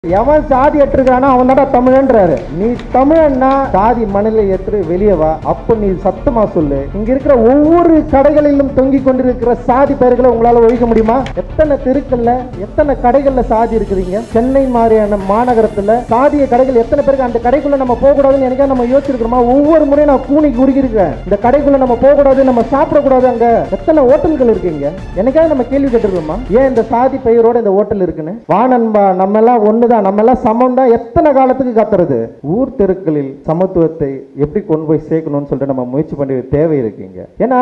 எவன் சாதி ஏற்றுக்கானோ அவன் தான் தமிழன்றாரு. நீ தமிழன்னா சாதி மணலை ஏற்று வெளியே வா. அப்ப நீ சத்தமா சொல்லு. இங்க இருக்கிற ஒவ்வொரு கடைகளிலும் தொங்கிக் கொண்டிருக்கிற சாதி பெயர்களை உங்களால ஒழிக்க முடியுமா? எத்தனை தெருக்கள்ல எத்தனை கடைகள்ல சாதி இருக்குறீங்க? சென்னை மாதிரியான மாநகரத்துல சாதிய கடைகள் எத்தனை பேருக்கு? அந்த கடைக்குள்ள நம்ம போக கூடாதுன்னு எனக்கா நம்ம யோசிச்சிருக்கிறோமா? ஒவ்வொரு முறையும் நான் கூணி குறுகிருக்கேன். இந்த கடைக்குள்ள நம்ம போக கூடாது, நம்ம சாப்பிடக்கூடாது. அங்க எத்தனை ஹோட்டல்கள் இருக்குங்க? எனக்காக நம்ம கேள்வி கேட்டுருக்கோமா? ஏன் இந்த சாதி பெயரோட இந்த ஹோட்டல் இருக்குன்னு? வானன்பா, நம்ம எல்லாம் ஒண்ணு, நம்ம எல்லாம் சமம் தான். எத்தனை காலத்துக்கு கத்துறது? ஊர் தெருக்களில் சமத்துவத்தை எப்படி கொண்டு போய் சேர்க்கணும்னு சொல்லிட்டு நம்ம முயற்சி பண்ண தேவை இருக்குங்க. ஏன்னா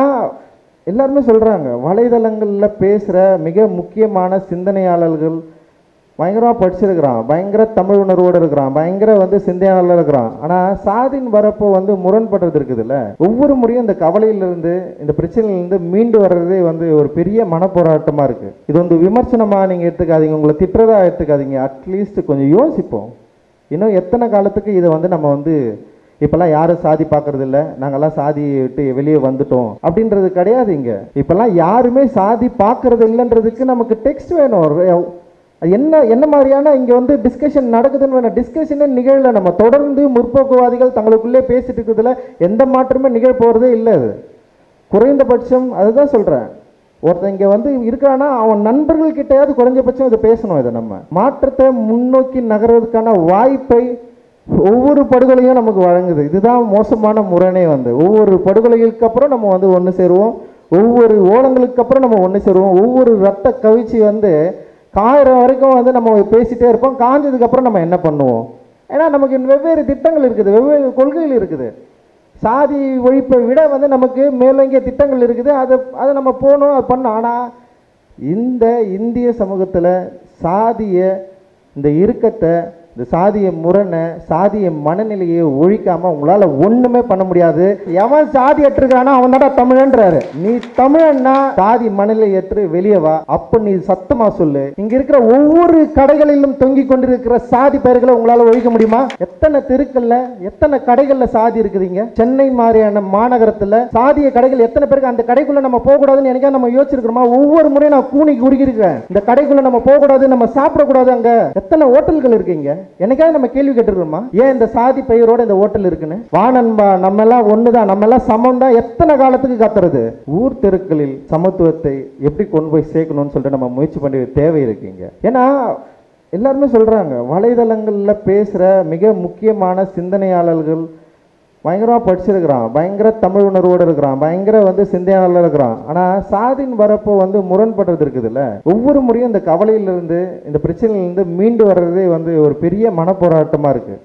எல்லாருமே சொல்றாங்க, வலைதளங்கள்ல பேசுற மிக முக்கியமான சிந்தனையாளர்கள் பயங்கரமா படிச்சிருக்கிறான், பயங்கர தமிழ் உணர்வோடு இருக்கிறான், பயங்கர சிந்தனையாளர் இருக்கிறான். ஆனா சாதின் வரப்போ முரண்படுறது இருக்குதுல்ல. ஒவ்வொரு முறையும் இந்த கவலையிலிருந்து, இந்த பிரச்சனையிலிருந்து மீண்டு வர்றதே ஒரு பெரிய மனப்போராட்டமா இருக்கு. இது விமர்சனமா நீங்க எடுத்துக்காதீங்க, உங்களை திட்டுறதா எடுத்துக்காதீங்க. அட்லீஸ்ட் கொஞ்சம் யோசிப்போம். இன்னும் எத்தனை காலத்துக்கு இதை நம்ம இப்பெல்லாம் யாரும் சாதி பார்க்கறது இல்லை, நாங்கெல்லாம் சாதி விட்டு வெளியே வந்துட்டோம் அப்படின்றது கிடையாது. இங்க இப்பெல்லாம் யாருமே சாதி பார்க்கறது இல்லைன்றதுக்கு நமக்கு டெக்ஸ்ட் வேணும். என்ன மாதிரியான இங்கே டிஸ்கஷன் நடக்குதுன்னு டிஸ்கஷனே நிகழல. நம்ம தொடர்ந்து முற்போக்குவாதிகள் தங்களுக்குள்ளே பேசிட்டு இருக்கிறதுல எந்த மாற்றமே நிகழ போகிறதே இல்லை. அது குறைந்தபட்சம் அதுதான் சொல்கிறேன். ஒருத்தன் இங்கே இருக்கிறான்னா அவன் நண்பர்கள் கிட்டையாவது குறைஞ்சபட்சம் இதை பேசணும். இதை நம்ம மாற்றத்தை முன்னோக்கி நகர்றதுக்கான வாய்ப்பை ஒவ்வொரு படுகொலையும் நமக்கு வழங்குது. இதுதான் மோசமான முரணே. ஒவ்வொரு படுகொலைகளுக்கு அப்புறம் நம்ம ஒன்று சேருவோம், ஒவ்வொரு ஓலங்களுக்கு அப்புறம் நம்ம ஒன்று சேருவோம். ஒவ்வொரு ரத்த கவிச்சி காயிரம் வரைக்கும் நம்ம பேசிட்டே இருப்போம். காஞ்சதுக்கு அப்புறம் நம்ம என்ன பண்ணுவோம்? ஏன்னா நமக்கு வெவ்வேறு திட்டங்கள் இருக்குது, வெவ்வேறு கொள்கைகள் இருக்குது. சாதி ஒழிப்பை விட நமக்கு மேலங்கிய திட்டங்கள் இருக்குது. அதை நம்ம போகணும், அது பண்ணோம். ஆனால் இந்த இந்திய சமூகத்தில் சாதிய இந்த இறுக்கத்தை, இந்த சாதிய முரணை, சாதிய மனநிலையை ஒழிக்காம உங்களால ஒண்ணுமே பண்ண முடியாது. எவன் சாதி ஏற்றுக்கானோ அவன் தான் தமிழன்றாரு. நீ தமிழன்னா சாதி மணலை ஏற்று வெளியே வா. அப்ப நீ சத்தமா சொல்லு. இங்க இருக்கிற ஒவ்வொரு கடைகளிலும் தொங்கிக் கொண்டிருக்கிற சாதி பெயர்களை உங்களால ஒழிக்க முடியுமா? எத்தனை தெருக்கள்ல எத்தனை கடைகள்ல சாதி இருக்குதுங்க? சென்னை மாதிரியான மாநகரத்துல சாதிய கடைகள் எத்தனை பேருக்கு? அந்த கடைக்குள்ள நம்ம போக கூடாதுன்னு எனக்கா நம்ம யோசிச்சிருக்கிறோமா? ஒவ்வொரு முறையும் நான் கூணி குறுகிருக்கேன். இந்த கடைக்குள்ள நம்ம போக கூடாது, நம்ம சாப்பிடக்கூடாது. அங்க எத்தனை ஹோட்டல்கள் இருக்குங்க? எனக்காக நம்ம கேள்வி கேட்டுருக்கோமா? ஏன் இந்த சாதி பெயரோட இந்த ஹோட்டல் இருக்குன்னு? வானன்பா, நம்ம எல்லாம் ஒண்ணுதான், நம்ம எல்லாம் சமம் தான். எத்தனை காலத்துக்கு கத்துறது? ஊர் தெருக்களில் சமத்துவத்தை எப்படி கொண்டு போய் சேர்க்கணும்னு சொல்லிட்டு நம்ம முயற்சி பண்ண தேவை இருக்குங்க. ஏன்னா எல்லாருமே சொல்றாங்க, வலைதளங்கள்ல பேசுற மிக முக்கியமான சிந்தனையாளர்கள் பயங்கரமா படிச்சிருக்கிறான், பயங்கர தமிழ் உணர்வோடு இருக்கிறான், பயங்கர சிந்தனையாளர் இருக்கிறான். ஆனா சாதின் வரப்போ முரண்படுறது இருக்குதுல்ல. ஒவ்வொரு முறையும் இந்த கவலையிலிருந்து, இந்த பிரச்சனையிலிருந்து மீண்டு வர்றதே ஒரு பெரிய மனப்போராட்டமா இருக்கு.